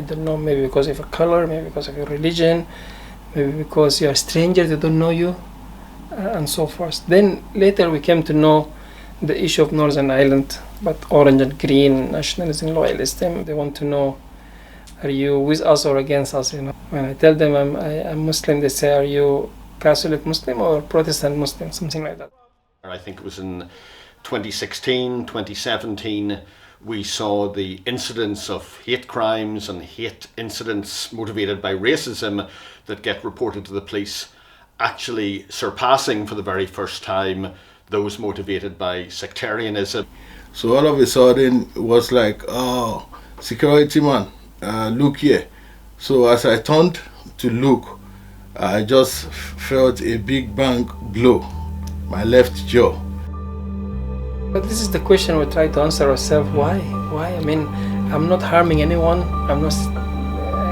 don't know, maybe because of your color, maybe because of your religion, maybe because you're a stranger, they don't know you, and so forth. Then later we came to know the issue of Northern Ireland, but orange and green, nationalism, loyalism, they want to know, are you with us or against us? When I tell them I'm Muslim, they say, are you Catholic Muslim or Protestant Muslim, something like that. I think it was in 2016, 2017, we saw the incidence of hate crimes and hate incidents motivated by racism that get reported to the police actually surpassing for the very first time those motivated by sectarianism. So all of a sudden it was like, oh, security man, look here. So as I turned to look, I just felt a big bang blow, my left jaw. But this is the question we try to answer ourselves. Why? I mean, I'm not harming anyone. I'm not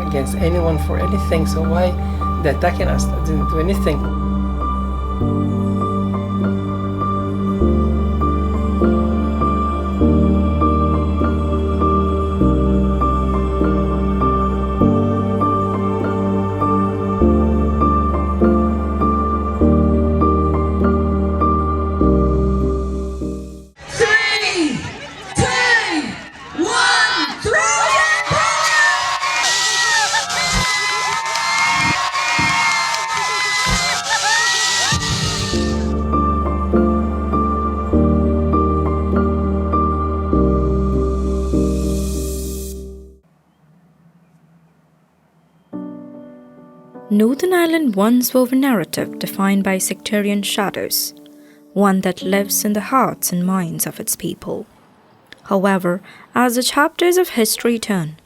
against anyone for anything. So why they're attacking us? I didn't do anything. Northern Ireland once wove a narrative defined by sectarian shadows, one that lives in the hearts and minds of its people. However, as the chapters of history turn,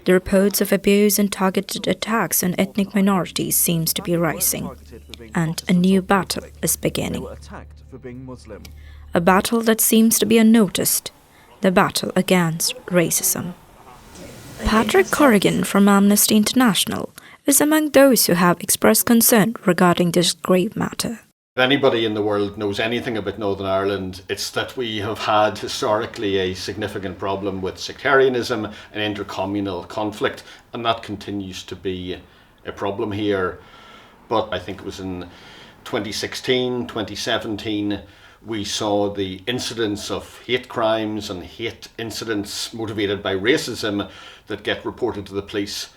the reports of abuse and targeted attacks on ethnic minorities seems to be rising, and a new battle is beginning. A battle that seems to be unnoticed, the battle against racism. Patrick Corrigan from Amnesty International is among those who have expressed concern regarding this grave matter. If anybody in the world knows anything about Northern Ireland, it's that we have had historically a significant problem with sectarianism and intercommunal conflict, and that continues to be a problem here. But I think it was in 2016, 2017, we saw the incidence of hate crimes and hate incidents motivated by racism that get reported to the police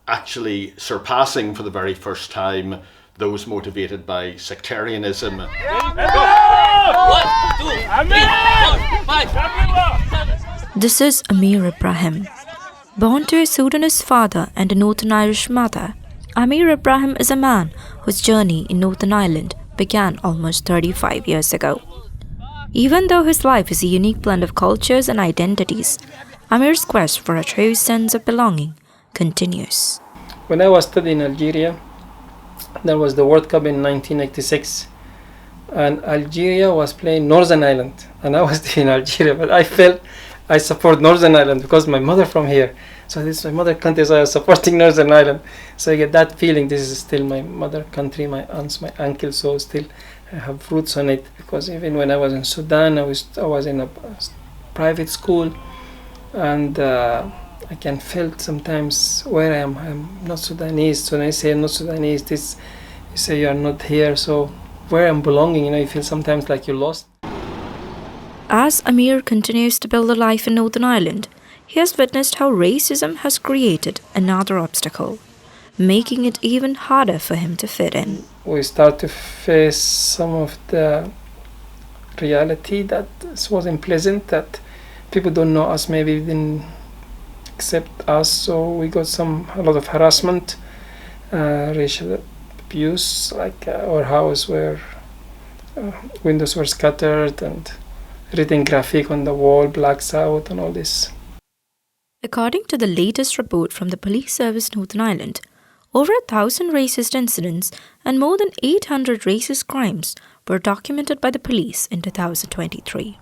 actually surpassing for the very first time those motivated by sectarianism. This is Amir Ibrahim. Born to a Sudanese father and a Northern Irish mother, Amir Ibrahim is a man whose journey in Northern Ireland began almost 35 years ago. Even though his life is a unique blend of cultures and identities, Amir's quest for a true sense of belonging continues. When I was studying in Algeria, there was the World Cup in 1986, and Algeria was playing Northern Ireland, and I was in Algeria, but I felt I support Northern Ireland because my mother from here, so this is my mother country, so I was supporting Northern Ireland. So I get that feeling, this is still my mother country, my aunts, my uncles, so still I have roots on it, because even when I was in Sudan, I was in a private school, and I can feel sometimes where I am. I'm not Sudanese. So when I say I'm not Sudanese, this you say you are not here. So where I'm belonging, you feel sometimes like you're lost. As Amir continues to build a life in Northern Ireland, he has witnessed how racism has created another obstacle, making it even harder for him to fit in. We start to face some of the reality that wasn't pleasant, that people don't know us, maybe didn't accept us, so we got a lot of harassment, racial abuse, like our house where windows were scattered and written graphic on the wall, blacks out and all this. According to the latest report from the Police Service Northern Ireland, over 1,000 racist incidents and more than 800 racist crimes were documented by the police in 2023.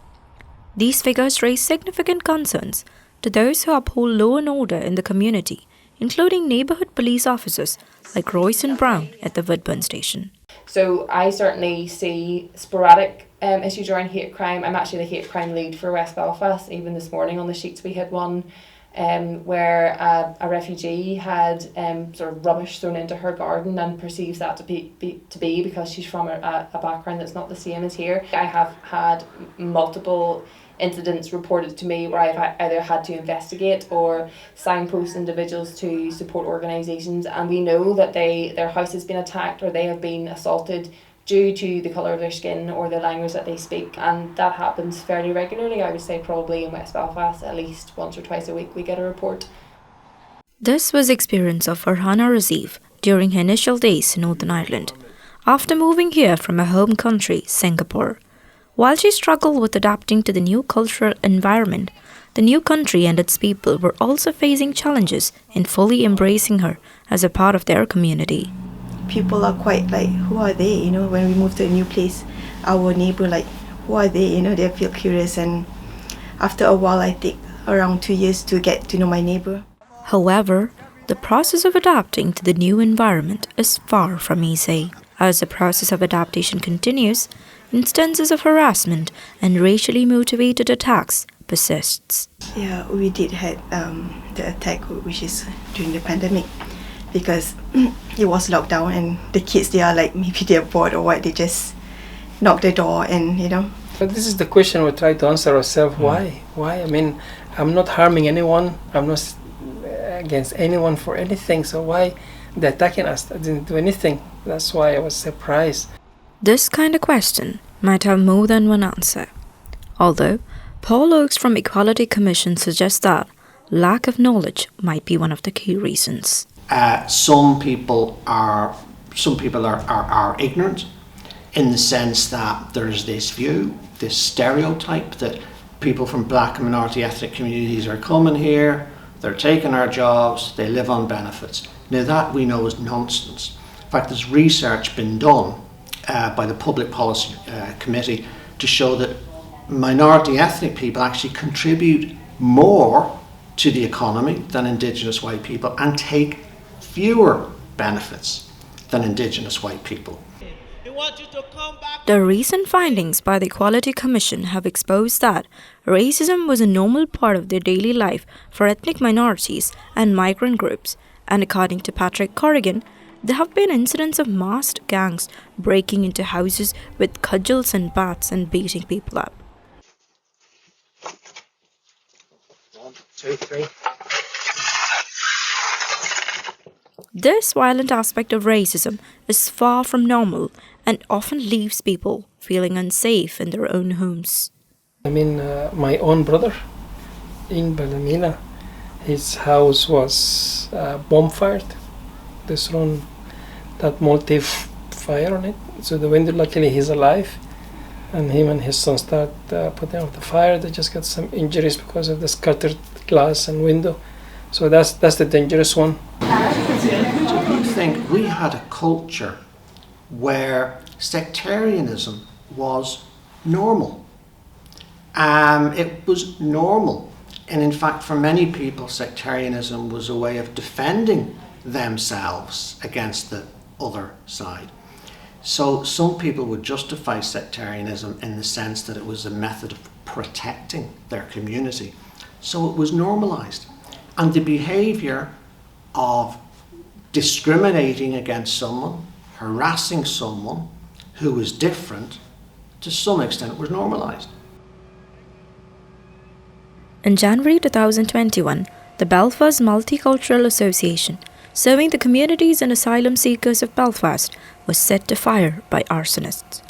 These figures raise significant concerns to those who uphold law and order in the community, including neighbourhood police officers like Royce Brown at the Woodburn station. So I certainly see sporadic issues around hate crime. I'm actually the hate crime lead for West Belfast. Even this morning on the sheets we had one where a refugee had sort of rubbish thrown into her garden and perceives that to be because she's from a background that's not the same as here. I have had multiple incidents reported to me where I've either had to investigate or signpost individuals to support organisations, and we know that their house has been attacked or they have been assaulted due to the colour of their skin or the language that they speak, and that happens fairly regularly. I would say probably in West Belfast at least once or twice a week we get a report. This was the experience of Farhana Razif during her initial days in Northern Ireland, after moving here from her home country, Singapore. While she struggled with adapting to the new cultural environment, the new country and its people were also facing challenges in fully embracing her as a part of their community. People are quite like, who are they? You know, when we move to a new place, our neighbor, like, who are they? You know, they feel curious, and after a while, I take around 2 years to get to know my neighbor. However, the process of adapting to the new environment is far from easy. As the process of adaptation continues, instances of harassment and racially motivated attacks persists. Yeah, we did had the attack, which is during the pandemic, because it was locked down and the kids, they are like, maybe they're bored or what, they just knock the door and, you know. But this is the question we try to answer ourselves. Why? I mean, I'm not harming anyone. I'm not against anyone for anything. So why they're attacking us? I didn't do anything. That's why I was surprised. This kind of question might have more than one answer. Although, Paul Oakes from Equality Commission suggests that lack of knowledge might be one of the key reasons. Some people are ignorant, in the sense that there's this view, this stereotype that people from black and minority ethnic communities are coming here, they're taking our jobs, they live on benefits. Now that we know is nonsense. In fact, there's research been done by the Public Policy Committee to show that minority ethnic people actually contribute more to the economy than Indigenous white people and take fewer benefits than Indigenous white people. The recent findings by the Equality Commission have exposed that racism was a normal part of their daily life for ethnic minorities and migrant groups, and according to Patrick Corrigan, there have been incidents of masked gangs breaking into houses with cudgels and bats and beating people up. 1, 2, 3. This violent aspect of racism is far from normal and often leaves people feeling unsafe in their own homes. I mean, my own brother in Ballymena, his house was bomb-fired. They thrown that molotov fire on it. So the window, luckily he's alive, and him and his son start putting out the fire. They just got some injuries because of the scattered glass and window. So that's the dangerous one. I think we had a culture where sectarianism was normal. It was normal. And in fact, for many people, sectarianism was a way of defending themselves against the other side. So some people would justify sectarianism in the sense that it was a method of protecting their community. So it was normalized. And the behavior of discriminating against someone, harassing someone who was different, to some extent was normalized. In January 2021, the Belfast Multicultural Association, serving the communities and asylum seekers of Belfast, was set to fire by arsonists.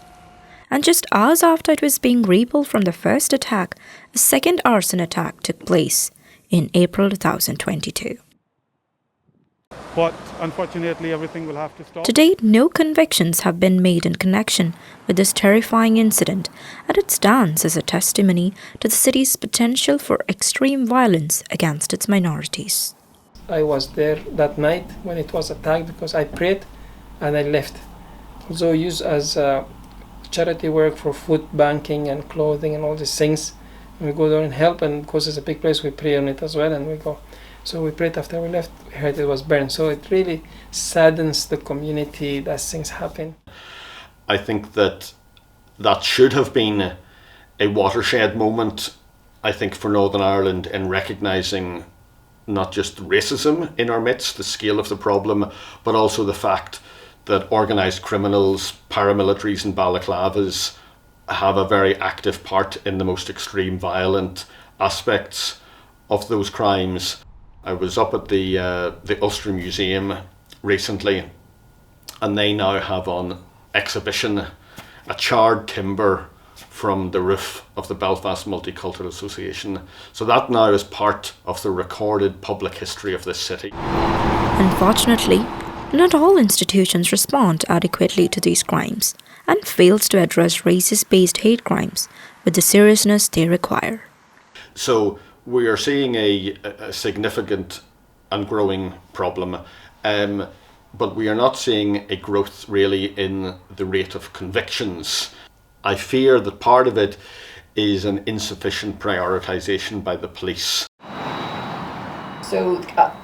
And just hours after it was being rebuilt from the first attack, a second arson attack took place in April 2022. But unfortunately, everything will have to stop. To date, no convictions have been made in connection with this terrifying incident, and it stands as a testimony to the city's potential for extreme violence against its minorities. I was there that night when it was attacked because I prayed and I left. Also used as charity work for food banking and clothing and all these things. And we go there and help, and because it's a big place, we pray on it as well, and we go. So we prayed after we left, we heard it was burned. So it really saddens the community that things happen. I think that should have been a watershed moment, I think, for Northern Ireland in recognising not just racism in our midst, the scale of the problem, but also the fact that organised criminals, paramilitaries and balaclavas have a very active part in the most extreme violent aspects of those crimes. I was up at the Ulster Museum recently, and they now have on exhibition a charred timber from the roof of the Belfast Multicultural Association. So that now is part of the recorded public history of this city. Unfortunately, not all institutions respond adequately to these crimes and fails to address racist-based hate crimes with the seriousness they require. So we are seeing a significant and growing problem, but we are not seeing a growth really in the rate of convictions. I fear that part of it is an insufficient prioritisation by the police. So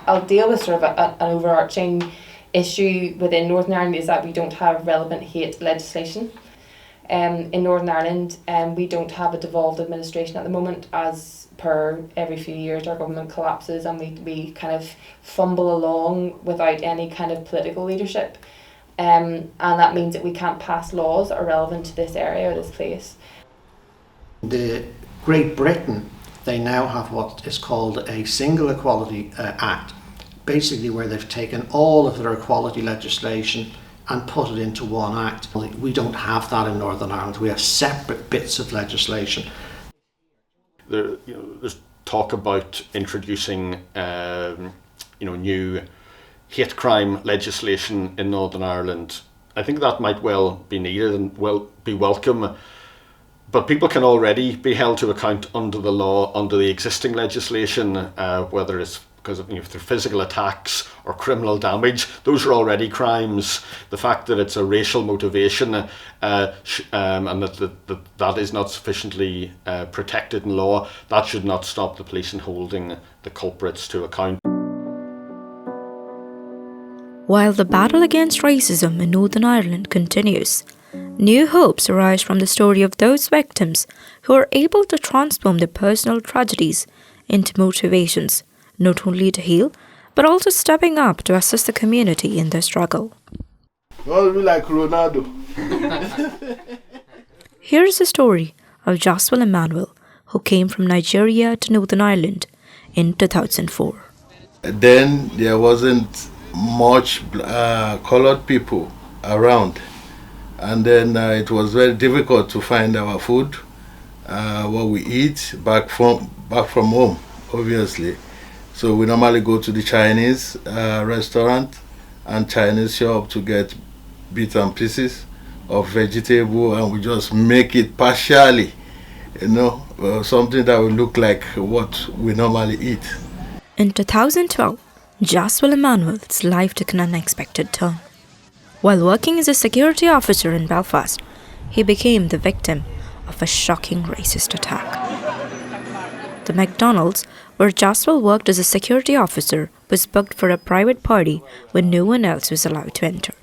I'll deal with sort of an overarching issue within Northern Ireland is that we don't have relevant hate legislation. In Northern Ireland, we don't have a devolved administration at the moment. As per every few years our government collapses and we kind of fumble along without any kind of political leadership. And that means that we can't pass laws that are relevant to this area or this place. The Great Britain, they now have what is called a Single Equality Act, basically where they've taken all of their equality legislation and put it into one act. We don't have that in Northern Ireland. We have separate bits of legislation. There's talk about introducing new hate crime legislation in Northern Ireland. I think that might well be needed and be welcome, but people can already be held to account under the law, under the existing legislation, whether it's because of through physical attacks or criminal damage. Those are already crimes. The fact that it's a racial motivation and that is not sufficiently protected in law, that should not stop the police in holding the culprits to account. While the battle against racism in Northern Ireland continues, new hopes arise from the story of those victims who are able to transform their personal tragedies into motivations, not only to heal, but also stepping up to assist the community in their struggle. Don't be like Ronaldo. Here is the story of Jaswell Emmanuel, who came from Nigeria to Northern Ireland in 2004. Then there wasn't much colored people around, and then it was very difficult to find our food, what we eat back from home, obviously. So we normally go to the Chinese restaurant and Chinese shop to get bits and pieces of vegetable, and we just make it partially, something that will look like what we normally eat. In 2012, Jaswell Emmanuel's life took an unexpected turn. While working as a security officer in Belfast, he became the victim of a shocking racist attack. The McDonald's, where Jaswell worked as a security officer, was booked for a private party when no one else was allowed to enter.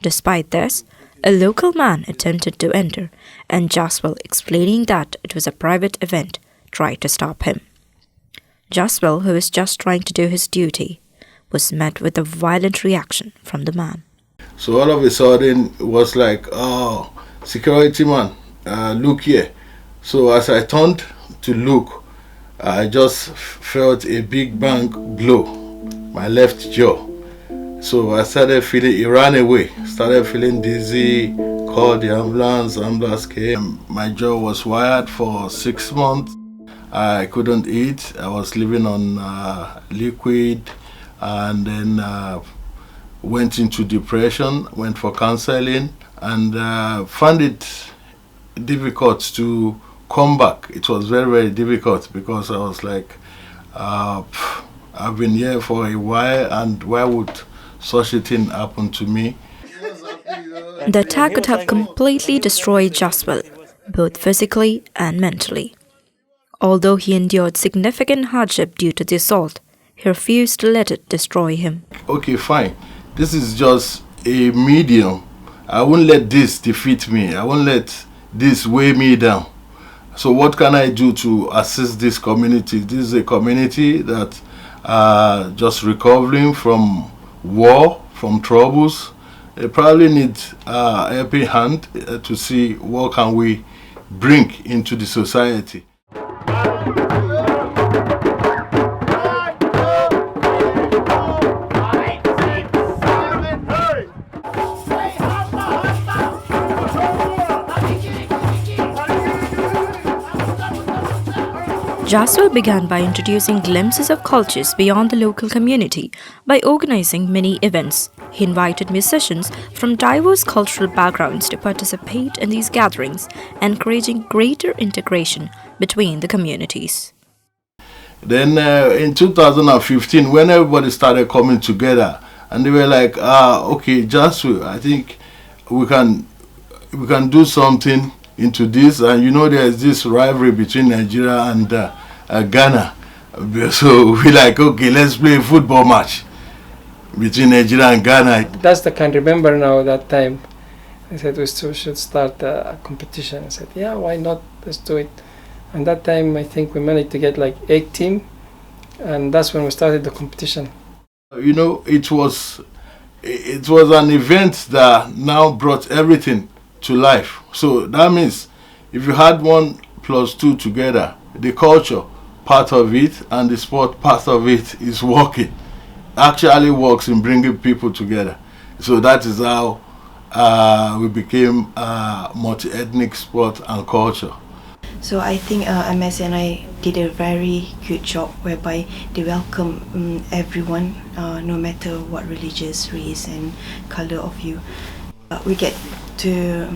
Despite this, a local man attempted to enter, and Jaswell, explaining that it was a private event, tried to stop him. Jaswell, who was just trying to do his duty, was met with a violent reaction from the man. So all of a sudden it was like, oh, security man, look here. So as I turned to look, I just felt a big bang blow, my left jaw. So I started feeling, it ran away, started feeling dizzy, called the ambulance came. My jaw was wired for 6 months. I couldn't eat, I was living on liquid, and then went into depression, went for counseling, and found it difficult to come back. It was very, very difficult because I was like, I've been here for a while, and why would such a thing happen to me? The attack could have completely destroyed Jaswell, both physically and mentally. Although he endured significant hardship due to the assault, he refused to let it destroy him. Okay, fine. This is just a medium. I won't let this defeat me. I won't let this weigh me down. So what can I do to assist this community? This is a community that just recovering from war, from troubles. They probably need a helping hand to see what can we bring into the society. Jaswal began by introducing glimpses of cultures beyond the local community by organizing many events. He invited musicians from diverse cultural backgrounds to participate in these gatherings, encouraging greater integration between the communities. Then in 2015, when everybody started coming together, and they were like, okay, Jaswal, I think we can do something into this, and you know there's this rivalry between Nigeria and Ghana, so we like, okay, let's play a football match between Nigeria and Ghana. That's the kind. Remember now that time, I said we still should start a competition. I said, yeah, why not? Let's do it. And that time, I think we managed to get like 8 teams, and that's when we started the competition. You know, it was an event that now brought everything to life. So that means if you had 1 + 2 together, the culture part of it and the sport part of it is working. Actually works in bringing people together. So that is how we became multi-ethnic sport and culture. So I think MSc and I did a very good job whereby they welcome everyone, no matter what religious, race and color of you. We get to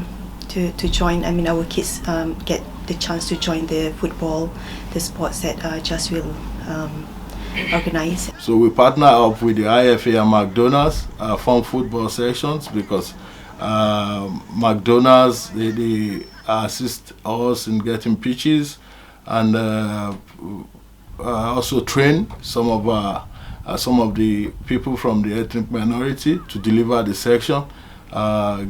join. I mean, our kids get the chance to join the football, the sports that Jaswal organize. So we partner up with the IFA and McDonald's from football sections, because McDonald's they assist us in getting pitches, and also train some of the people from the ethnic minority to deliver the section,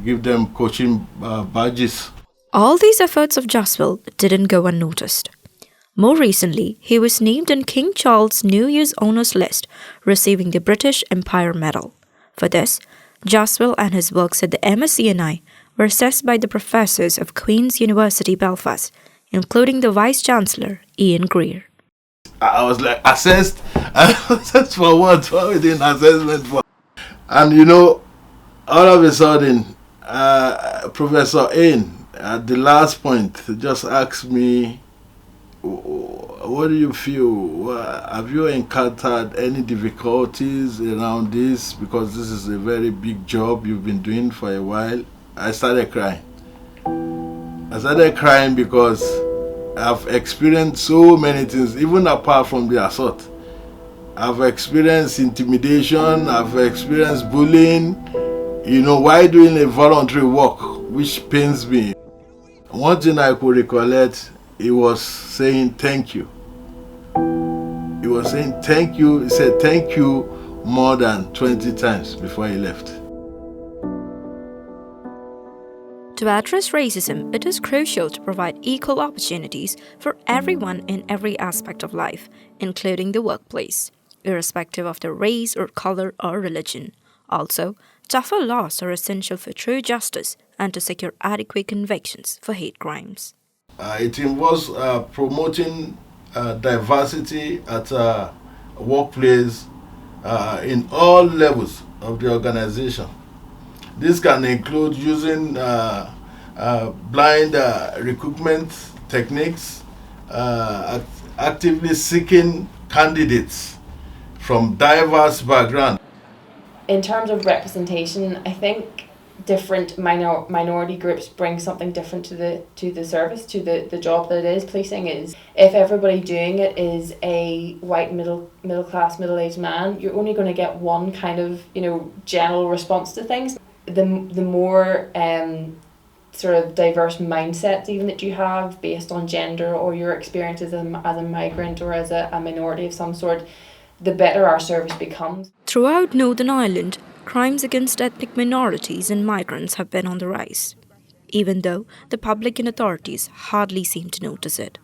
give them coaching badges. All these efforts of Jaswal didn't go unnoticed. More recently, he was named in King Charles' New Year's Honours List, receiving the British Empire Medal. For this, Jaswal and his works at the MSc were assessed by the professors of Queen's University, Belfast, including the Vice-Chancellor, Ian Greer. I was like, assessed for what? What we did assessment for? And you know, all of a sudden, Professor Ian, at the last point, just asked me, what do you feel? Have you encountered any difficulties around this? Because this is a very big job you've been doing for a while. I started crying. Because I've experienced so many things, even apart from the assault. I've experienced intimidation, I've experienced bullying, you know, while doing a voluntary work, which pains me. One thing I could recollect, he was saying thank you. He was saying thank you. He said thank you more than 20 times before he left. To address racism, it is crucial to provide equal opportunities for everyone in every aspect of life, including the workplace, irrespective of their race or color or religion. Also, tougher laws are essential for true justice and to secure adequate convictions for hate crimes. It involves promoting diversity at a workplace in all levels of the organization. This can include using blind recruitment techniques, actively seeking candidates from diverse backgrounds. In terms of representation, I think different minority groups bring something different to the service, to the job that it is. Policing is, if everybody doing it is a white middle class middle-aged man, you're only going to get one kind of, you know, general response to things. The more sort of diverse mindsets even that you have based on gender or your experiences as a migrant or as a minority of some sort, the better our service becomes. Throughout Northern Ireland, crimes against ethnic minorities and migrants have been on the rise, even though the public and authorities hardly seem to notice it.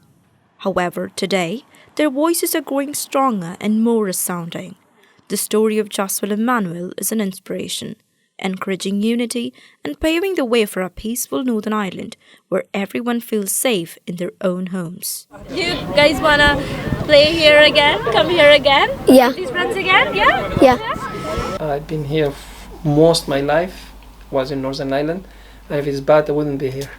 However, today, their voices are growing stronger and more resounding. The story of Joshua Emmanuel is an inspiration, encouraging unity and paving the way for a peaceful Northern Ireland where everyone feels safe in their own homes. Do you guys want to play here again? Come here again? Yeah. These friends again? Yeah? Yeah. I've been here most my life, was in Northern Ireland. If it's bad, I wouldn't be here.